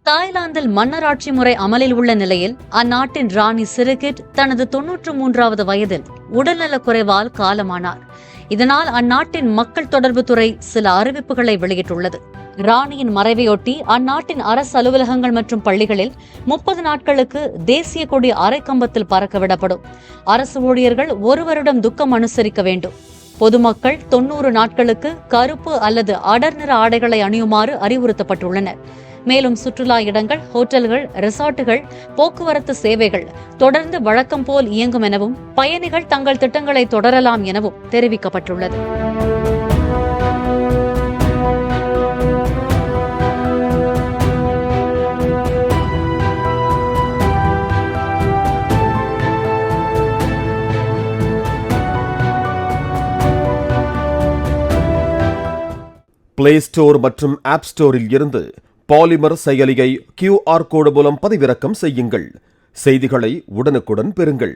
தாய்லாந்தில் மன்னராட்சி முறை அமலில் உள்ள நிலையில் அந்நாட்டின் ராணி சிரிகிட் தனது 93வது வயதில் உடல்நலக் குறைவால் காலமானார். இதனால் அந்நாட்டின் மக்கள் தொடர்பு துறை சில அறிவிப்புகளை வெளியிட்டுள்ளது. ராணியின் மறைவையொட்டி அந்நாட்டின் அரசு அலுவலகங்கள் மற்றும் பள்ளிகளில் 30 நாட்களுக்கு தேசிய கொடி அரைக்கம்பத்தில் பறக்கவிடப்படும். அரசு ஊழியர்கள் 1 வருடம் துக்கம் அனுசரிக்க வேண்டும். பொதுமக்கள் 90 நாட்களுக்கு கருப்பு அல்லது அடர் நிற ஆடைகளை அணியுமாறு அறிவுறுத்தப்பட்டுள்ளனர். மேலும் சுற்றுலா இடங்கள், ஹோட்டல்கள், ரிசார்ட்டுகள், போக்குவரத்து சேவைகள் தொடர்ந்து வழக்கம் போல் இயங்கும் எனவும் பயணிகள் தங்கள் திட்டங்களை தொடரலாம் எனவும் தெரிவிக்கப்பட்டுள்ளது. பிளே ஸ்டோர் மற்றும் ஆப் ஸ்டோரில் இருந்து பாலிமர் செயலியை QR கோடு மூலம் பதிவிறக்கம் செய்யுங்கள். செய்திகளை உடனுக்குடன் பெறுங்கள்.